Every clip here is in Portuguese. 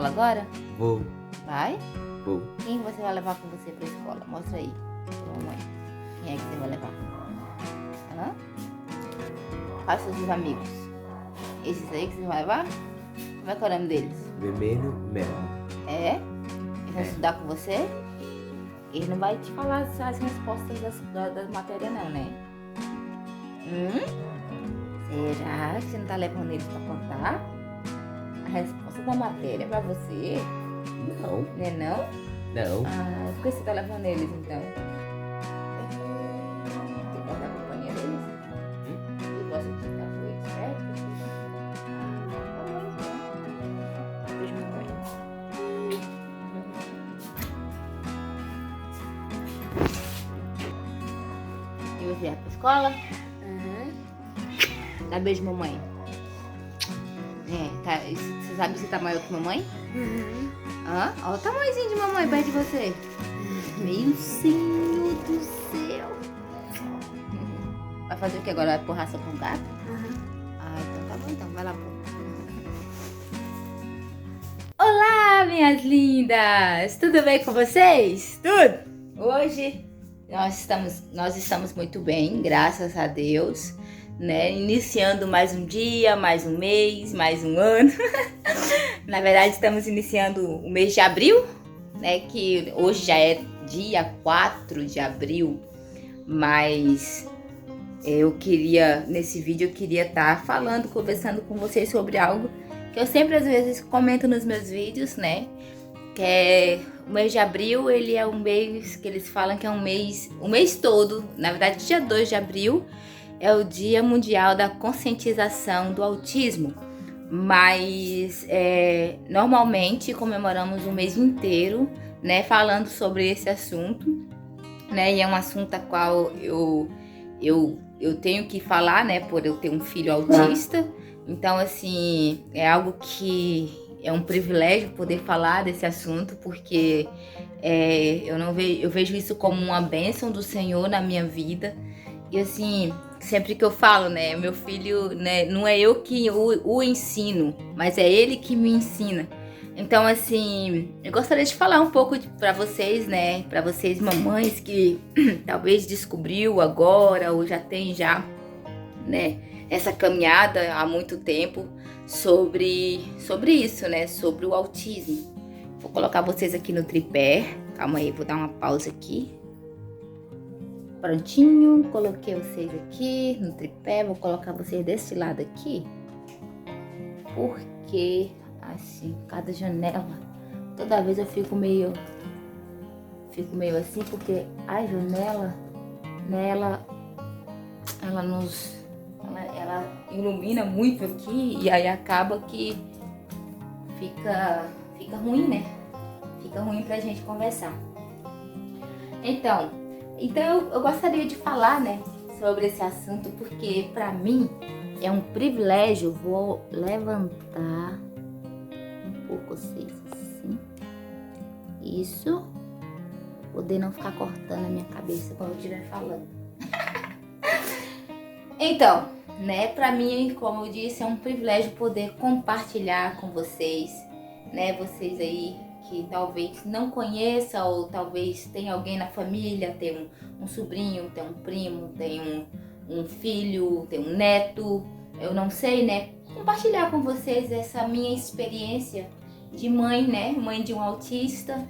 escola agora? Vou. Vai? Vou. Quem você vai levar com você pra escola? Mostra aí, pra mamãe. Quem é que você vai levar? Hã? Quais são os seus amigos? Esses aí que você vai levar? Como é que é o nome deles? Vermelho, mel. É? Eles vão estudar com você? Ele não vai te falar as respostas das matérias não, né? Será que você não tá levando eles pra contar a resposta da matéria pra você? Não. Não é não? Não. Ah, por que você tá levando eles então? Você gosta da companhia deles? Você gosta de estar com eles perto? Beijo, mamãe. E você vai pra escola? Dá beijo, mamãe. Tá, você sabe que você tá maior que mamãe? Hã? Olha o tamanhozinho de mamãe perto de você. Meu Senhor do céu. Vai fazer o que agora? Vai pôr raça com gato? Ah, então tá bom, então. Vai lá pôr. Olá, minhas lindas! Tudo bem com vocês? Tudo! Hoje nós estamos muito bem, graças a Deus, né? Iniciando mais um dia, mais um mês, mais um ano. Na verdade, estamos iniciando o mês de abril, né? Que hoje já é dia 4 de abril, mas nesse vídeo eu queria estar falando, conversando com vocês sobre algo que eu sempre às vezes comento nos meus vídeos, né? Que é o mês de abril, ele é um mês que eles falam que é um mês, o mês todo, na verdade dia 2 de abril é o Dia Mundial da Conscientização do Autismo, mas normalmente comemoramos o mês inteiro, né, falando sobre esse assunto, né, e é um assunto a qual eu tenho que falar, né, por eu ter um filho autista. Então, assim, é algo que é um privilégio poder falar desse assunto, porque eu vejo isso como uma bênção do Senhor na minha vida. E assim, sempre que eu falo, né, meu filho, né, não é eu que o ensino, mas é ele que me ensina. Então, assim, eu gostaria de falar um pouco para vocês, né, para vocês mamães que talvez descobriu agora ou já tem né, essa caminhada há muito tempo sobre isso, né, sobre o autismo. Vou colocar vocês aqui no tripé. Calma aí, vou dar uma pausa aqui. Prontinho, coloquei vocês aqui no tripé. Vou colocar vocês desse lado aqui, porque assim, cada janela, toda vez eu fico meio assim, porque a janela, né, ela ilumina muito aqui, e aí acaba que fica ruim, né? Fica ruim pra gente conversar. Então eu gostaria de falar, né, sobre esse assunto, porque pra mim é um privilégio. Vou levantar um pouco vocês assim. Isso. Poder não ficar cortando a minha cabeça quando eu estiver falando. Então, né, pra mim, como eu disse, é um privilégio poder compartilhar com vocês, né, vocês aí que talvez não conheça, ou talvez tenha alguém na família, tem um sobrinho, tem um primo, tem um filho, tem um neto, eu não sei, né, compartilhar com vocês essa minha experiência de mãe, né, mãe de um autista,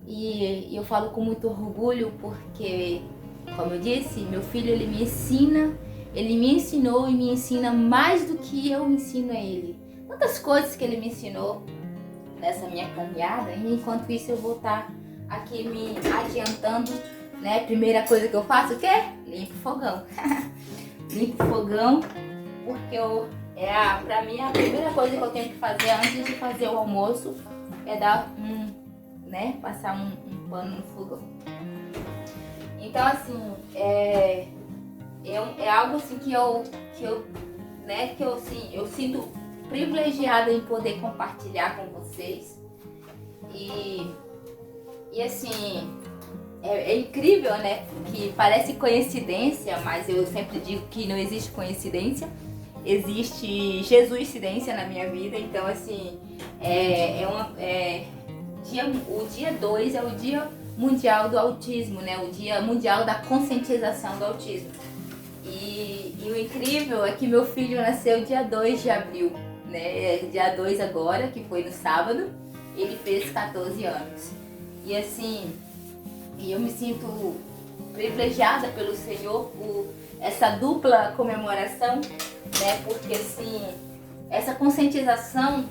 e eu falo com muito orgulho porque, como eu disse, meu filho, ele me ensinou e me ensina mais do que eu ensino a ele. Tantas coisas que ele me ensinou nessa minha caminhada, e enquanto isso eu vou estar aqui me adiantando, né? Primeira coisa que eu faço, o quê? Limpo o fogão. Limpo o fogão, porque pra mim a primeira coisa que eu tenho que fazer antes de fazer o almoço é dar passar um pano no fogão. Então, assim, é algo assim que eu sinto privilegiada em poder compartilhar com vocês. E assim, é incrível, né? Que parece coincidência, mas eu sempre digo que não existe coincidência. Existe Jesuscidência na minha vida. Então, assim, O dia 2 é o Dia Mundial do Autismo, né? O Dia Mundial da Conscientização do Autismo. E o incrível é que meu filho nasceu dia 2 de abril, né? Dia 2 agora, que foi no sábado, ele fez 14 anos. E assim, eu me sinto privilegiada pelo Senhor por essa dupla comemoração, né? Porque assim, essa conscientização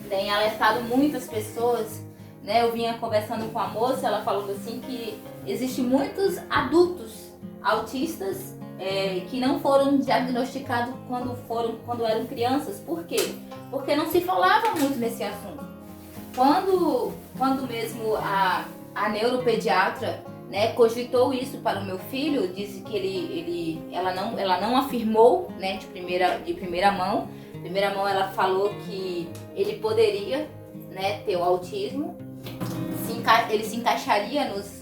tem alertado muitas pessoas, né? Eu vinha conversando com a moça, ela falou assim que existem muitos adultos autistas que não foram diagnosticados quando eram crianças. Por quê? Porque não se falava muito nesse assunto. Quando mesmo a neuropediatra, né, cogitou isso para o meu filho, disse que ela não afirmou, né, de primeira mão. De primeira mão ela falou que ele poderia, né, ter o autismo, ele se encaixaria nos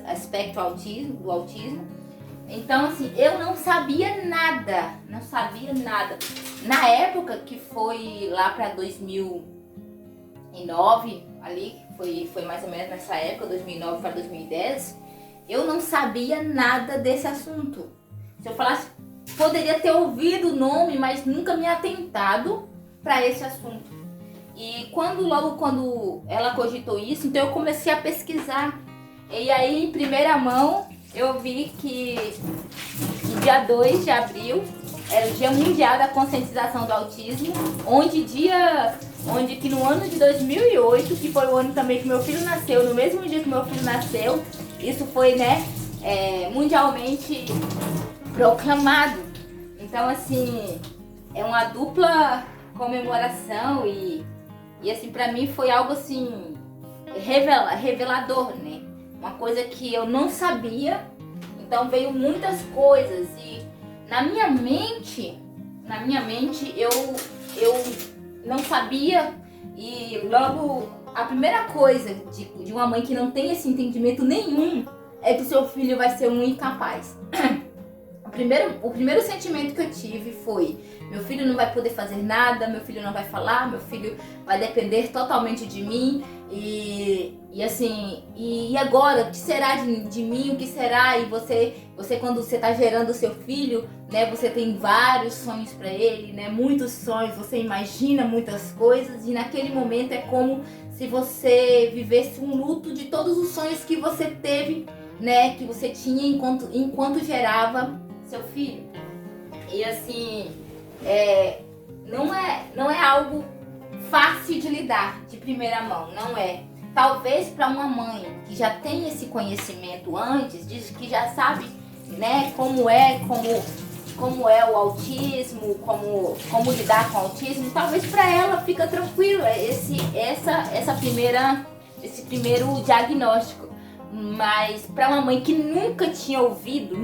aspectos do autismo. Então, assim, eu não sabia nada. Na época que foi lá para 2009, ali, foi mais ou menos nessa época, 2009 para 2010, eu não sabia nada desse assunto. Se eu falasse, poderia ter ouvido o nome, mas nunca me atentado para esse assunto. E logo quando ela cogitou isso, então eu comecei a pesquisar. E aí, em primeira mão, eu vi que dia 2 de abril era o Dia Mundial da Conscientização do Autismo, onde que no ano de 2008, que foi o ano também que meu filho nasceu, no mesmo dia que meu filho nasceu, isso foi, né, mundialmente proclamado. Então, assim, é uma dupla comemoração e assim, pra mim foi algo assim, revelador, né? Uma coisa que eu não sabia, então veio muitas coisas e na minha mente eu não sabia. E logo a primeira coisa de uma mãe que não tem esse entendimento nenhum é que o seu filho vai ser um incapaz. O primeiro sentimento que eu tive foi: meu filho não vai poder fazer nada, meu filho não vai falar, meu filho vai depender totalmente de mim. E assim, e agora, o que será de mim, o que será? E você quando você está gerando o seu filho, né, você tem vários sonhos para ele, né, muitos sonhos, você imagina muitas coisas, e naquele momento é como se você vivesse um luto de todos os sonhos que você teve, né, que você tinha enquanto gerava seu filho. E assim, não é algo fácil de lidar de primeira mão, não é. Talvez para uma mãe que já tem esse conhecimento antes, diz que já sabe, né, como é o autismo, como lidar com o autismo, talvez para ela fica tranquilo esse primeiro diagnóstico. Mas para uma mãe que nunca tinha ouvido,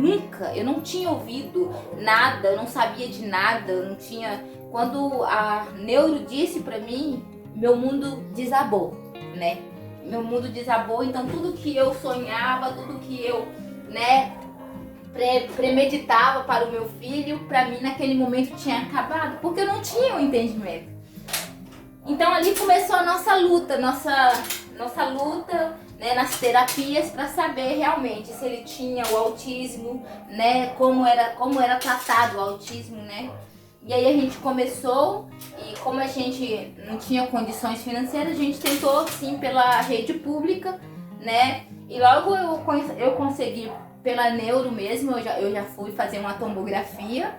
eu não tinha ouvido nada, eu não sabia de nada, eu não tinha. Quando a neuro disse para mim, meu mundo desabou, né? Meu mundo desabou, então tudo que eu sonhava, tudo que eu, né, premeditava para o meu filho, para mim naquele momento tinha acabado, porque eu não tinha o entendimento. Então ali começou a nossa luta, né, nas terapias para saber realmente se ele tinha o autismo, né, como era tratado o autismo, né. E aí a gente começou, e como a gente não tinha condições financeiras, a gente tentou sim pela rede pública, né, e logo eu consegui pela neuro mesmo, eu já fui fazer uma tomografia,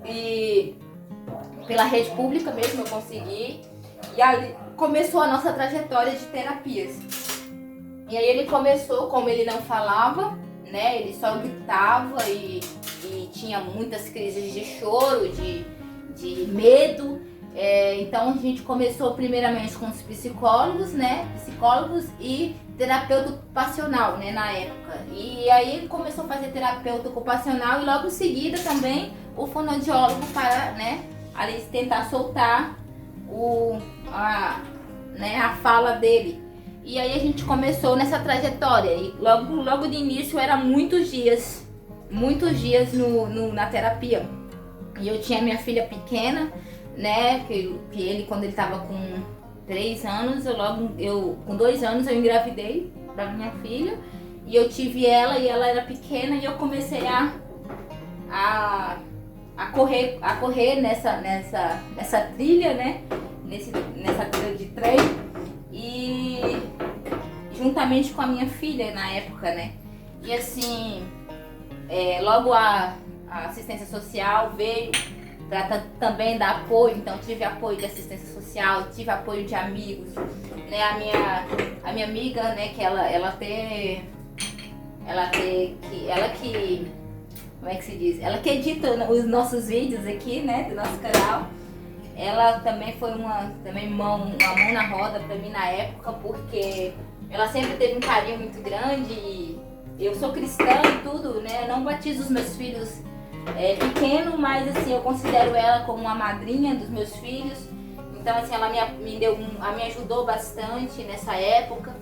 e pela rede pública mesmo eu consegui, e ali começou a nossa trajetória de terapias. E aí ele começou, como ele não falava, né, ele só gritava e tinha muitas crises de choro, de medo. Então a gente começou primeiramente com os psicólogos, né, psicólogos e terapeuta ocupacional, né, na época. E aí ele começou a fazer terapeuta ocupacional e logo em seguida também o fonoaudiólogo para, né, ali tentar soltar a fala dele. E aí a gente começou nessa trajetória e logo de início era muitos dias na terapia. E eu tinha minha filha pequena, né, que ele quando ele estava com 3 anos, com 2 anos eu engravidei da minha filha. E eu tive ela e ela era pequena e eu comecei a correr nessa trilha, né? Nessa trilha de trem. E juntamente com a minha filha na época, né? E assim, logo a assistência social veio para também dar apoio. Então tive apoio de assistência social, tive apoio de amigos, né? A minha amiga, né? Que ela como é que se diz? Ela que edita os nossos vídeos aqui, né? Do nosso canal. Ela também foi uma mão na roda pra mim na época, porque ela sempre teve um carinho muito grande. E eu sou cristã e tudo, né? Eu não batizo os meus filhos pequeno, mas assim, eu considero ela como uma madrinha dos meus filhos. Então assim, ela me ajudou bastante nessa época.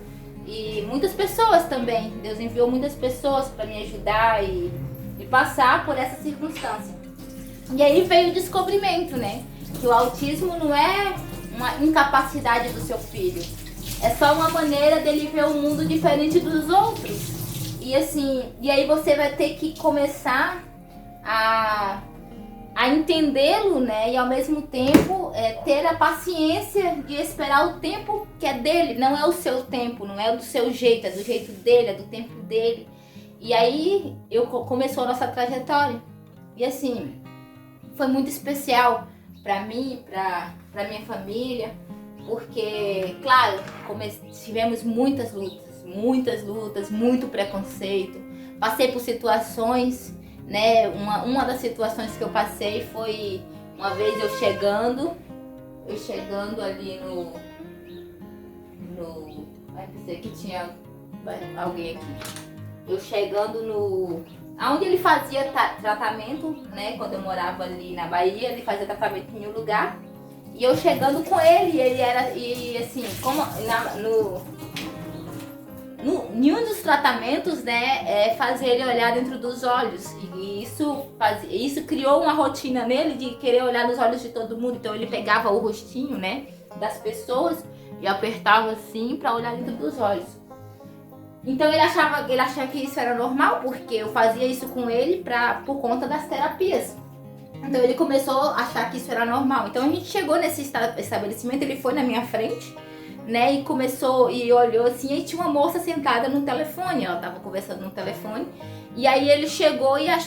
E muitas pessoas também, Deus enviou muitas pessoas para me ajudar e passar por essa circunstância. E aí veio o descobrimento, né? Que o autismo não é uma incapacidade do seu filho, é só uma maneira dele ver o mundo diferente dos outros. E assim, e aí você vai ter que começar a entendê-lo, né? E ao mesmo tempo ter a paciência de esperar o tempo que é dele. Não é o seu tempo, não é do seu jeito, é do jeito dele, é do tempo dele. E aí começou a nossa trajetória. E assim, foi muito especial para mim, para minha família, porque, claro, tivemos muitas lutas, muito preconceito. Passei por situações, né? Uma das situações que eu passei foi uma vez eu chegando ali no ai, pensei que tinha alguém aqui. Eu chegando aonde ele fazia tratamento, né? Quando eu morava ali na Bahia, ele fazia tratamento em um lugar. E eu chegando com ele, e assim, como em um dos tratamentos, né, fazer ele olhar dentro dos olhos. E isso criou uma rotina nele de querer olhar nos olhos de todo mundo. Então ele pegava o rostinho, né, das pessoas e apertava assim para olhar dentro dos olhos. Então ele achava que isso era normal, porque eu fazia isso com ele por conta das terapias. Então ele começou a achar que isso era normal. Então a gente chegou nesse estabelecimento, ele foi na minha frente, né, e começou e olhou assim, e tinha uma moça sentada no telefone, ela tava conversando no telefone. E aí ele chegou né,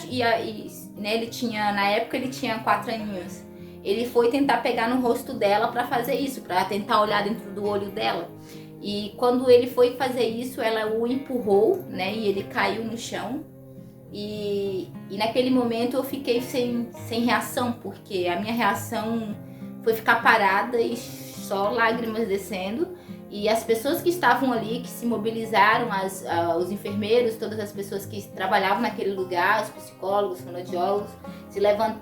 ele tinha, na época ele tinha 4 aninhos. Ele foi tentar pegar no rosto dela para fazer isso, para tentar olhar dentro do olho dela. E quando ele foi fazer isso, ela o empurrou, né? E ele caiu no chão. E naquele momento eu fiquei sem reação, porque a minha reação foi ficar parada e só lágrimas descendo. E as pessoas que estavam ali, que se mobilizaram, os enfermeiros, todas as pessoas que trabalhavam naquele lugar, os psicólogos, fonoaudiólogos,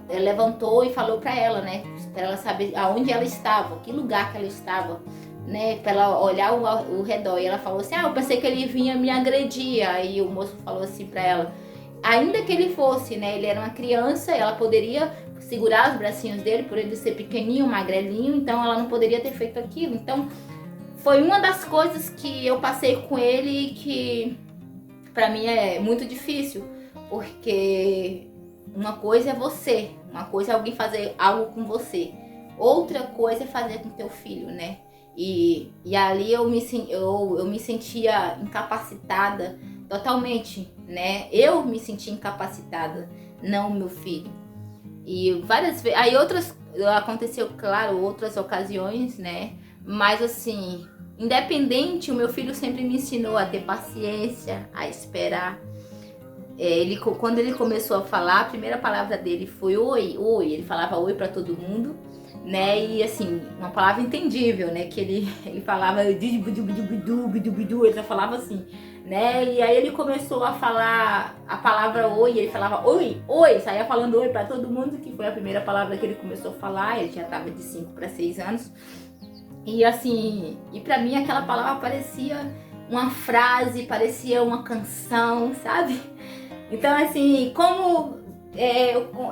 levantou e falou para ela, né? Para ela saber aonde ela estava, que lugar que ela estava, né, para ela olhar o redor. E ela falou assim: eu pensei que ele vinha me agredir. Aí o moço falou assim para ela, ainda que ele fosse, né, ele era uma criança, ela poderia segurar os bracinhos dele, por ele ser pequenininho, magrelinho, então ela não poderia ter feito aquilo. Então foi uma das coisas que eu passei com ele que para mim é muito difícil, porque uma coisa é você, uma coisa é alguém fazer algo com você, outra coisa é fazer com teu filho, né? E ali eu me sentia incapacitada totalmente, né? Eu me sentia incapacitada, não meu filho. E várias vezes, aí aconteceu, claro, outras ocasiões, né? Mas assim, independente, o meu filho sempre me ensinou a ter paciência, a esperar. Quando ele começou a falar, a primeira palavra dele foi oi, oi. Ele falava oi para todo mundo, né? E assim, uma palavra entendível, né? Que ele falava ele já falava assim, né? E aí ele começou a falar a palavra oi, ele falava oi, oi, saía falando oi para todo mundo, que foi a primeira palavra que ele começou a falar. Ele já estava de 5 para 6 anos. E assim, e para mim aquela palavra parecia uma frase, parecia uma canção, sabe? Então assim, como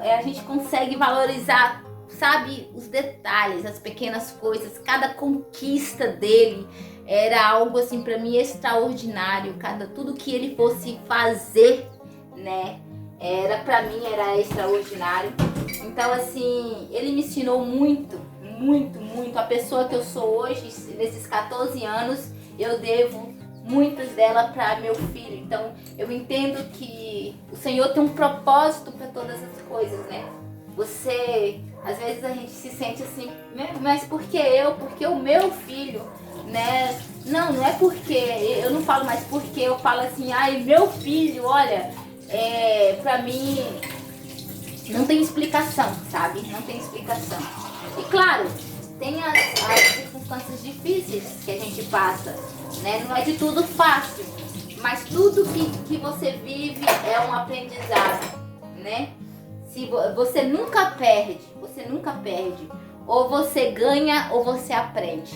a gente consegue valorizar sabe, os detalhes, as pequenas coisas, cada conquista dele era algo assim para mim extraordinário. Tudo que ele fosse fazer, né, para mim era extraordinário. Então assim, ele me ensinou muito, muito, muito. A pessoa que eu sou hoje, nesses 14 anos, eu devo muitas delas para meu filho. Então eu entendo que o Senhor tem um propósito para todas as coisas, né? Às vezes a gente se sente assim, mas por que eu? Porque o meu filho, né? Não é porque, eu não falo mais porque, eu falo assim, ai, meu filho, olha, pra mim não tem explicação, sabe? Não tem explicação. E claro, tem as circunstâncias difíceis que a gente passa, né? Não é de tudo fácil, mas tudo que você vive é um aprendizado, né? Se você nunca perde, ou você ganha ou você aprende.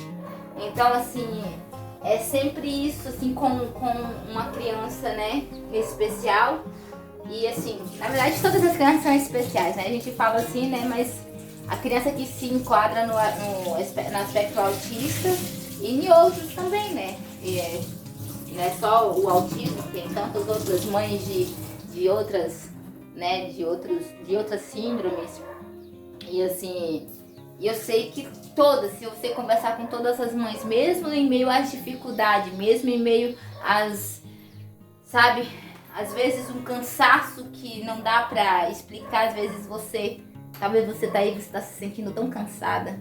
Então assim, é sempre isso assim com uma criança, né, especial. E assim, na verdade todas as crianças são especiais, né? A gente fala assim, né, mas a criança que se enquadra no aspecto autista e em outros também, né? Não é só o autismo, tem tantas outras mães de outras, né, de outras síndromes. E assim, eu sei que se você conversar com todas as mães, mesmo em meio às dificuldades, mesmo em meio sabe, às vezes um cansaço que não dá pra explicar, às vezes talvez você tá aí, você tá se sentindo tão cansada,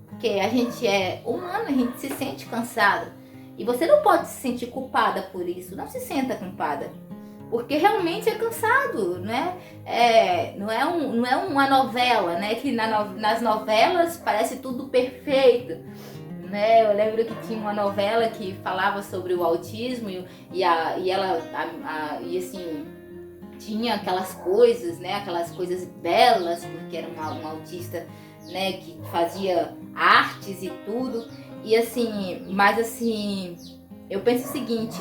porque a gente é humano, a gente se sente cansada, e você não pode se sentir culpada por isso, não se sinta culpada. Porque realmente é cansado, né? Não é uma novela, né? Que nas novelas parece tudo perfeito, né? Eu lembro que tinha uma novela que falava sobre o autismo e assim, tinha aquelas coisas, né? Aquelas coisas belas, porque era uma autista, né? Que fazia artes e tudo. E assim, mas assim, eu penso o seguinte: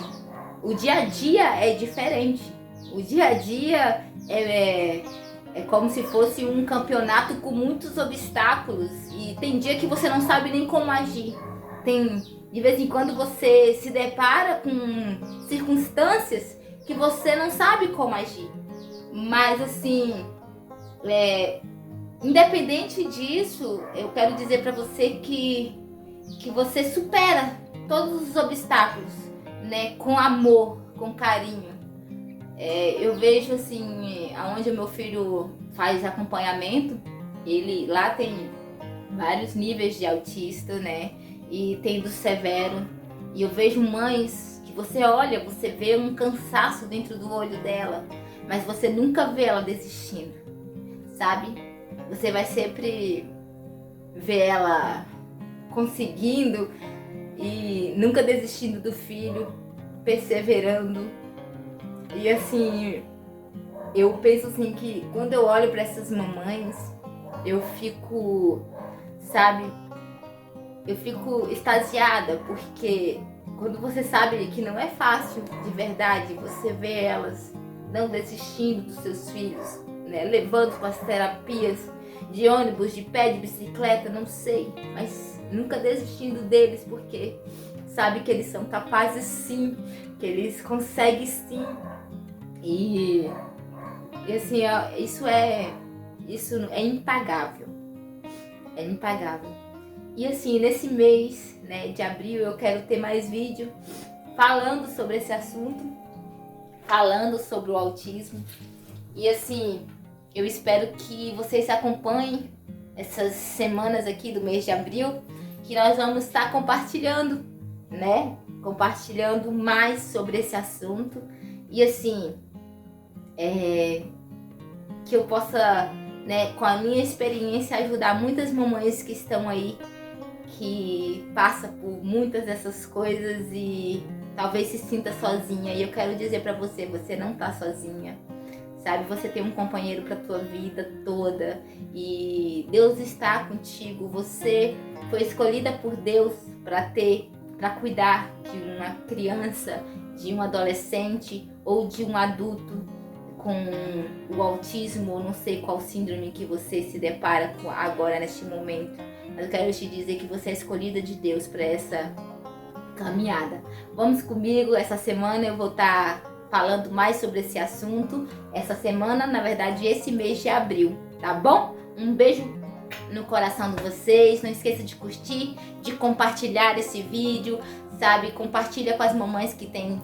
o dia a dia é diferente. O dia a dia é como se fosse um campeonato com muitos obstáculos. E tem dia que você não sabe nem como agir. De vez em quando você se depara com circunstâncias que você não sabe como agir. Mas assim, independente disso, eu quero dizer para você que você supera todos os obstáculos, né, com amor, com carinho. Eu vejo assim, aonde o meu filho faz acompanhamento, ele lá tem vários níveis de autista, né, e tem do severo, e eu vejo mães que você olha, você vê um cansaço dentro do olho dela, mas você nunca vê ela desistindo, sabe? Você vai sempre ver ela conseguindo e nunca desistindo do filho, perseverando. E assim, eu penso assim que quando eu olho para essas mamães, eu fico, sabe, eu fico extasiada, porque quando você sabe que não é fácil de verdade, você vê elas não desistindo dos seus filhos, né, levando para as terapias de ônibus, de pé, de bicicleta, não sei, mas nunca desistindo deles, porque sabe que eles são capazes sim, que eles conseguem sim. E assim, isso é impagável. É impagável. E assim, nesse mês, né, de abril, eu quero ter mais vídeo falando sobre esse assunto, falando sobre o autismo. E assim, eu espero que vocês acompanhem essas semanas aqui do mês de abril, que nós vamos estar compartilhando, né? Compartilhando mais sobre esse assunto. E assim, que eu possa, né, com a minha experiência, ajudar muitas mamães que estão aí, que passam por muitas dessas coisas e talvez se sinta sozinha. E eu quero dizer pra você, você não tá sozinha, sabe? Você tem um companheiro pra tua vida toda e Deus está contigo. Você foi escolhida por Deus para cuidar de uma criança, de um adolescente ou de um adulto com o autismo, não sei qual síndrome que você se depara com agora neste momento, mas eu quero te dizer que você é escolhida de Deus para essa caminhada. Vamos comigo, essa semana eu vou estar falando mais sobre esse assunto, essa semana, na verdade, esse mês de abril, tá bom? Um beijo no coração de vocês, não esqueça de curtir, de compartilhar esse vídeo, sabe? Compartilha com as mamães que têm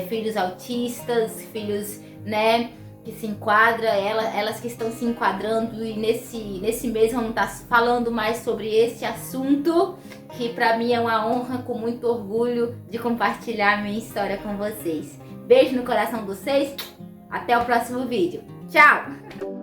filhos autistas, filhos, né, que se enquadram, elas que estão se enquadrando, e nesse mês vamos estar falando mais sobre esse assunto, que para mim é uma honra, com muito orgulho de compartilhar a minha história com vocês. Beijo no coração de vocês, até o próximo vídeo. Tchau!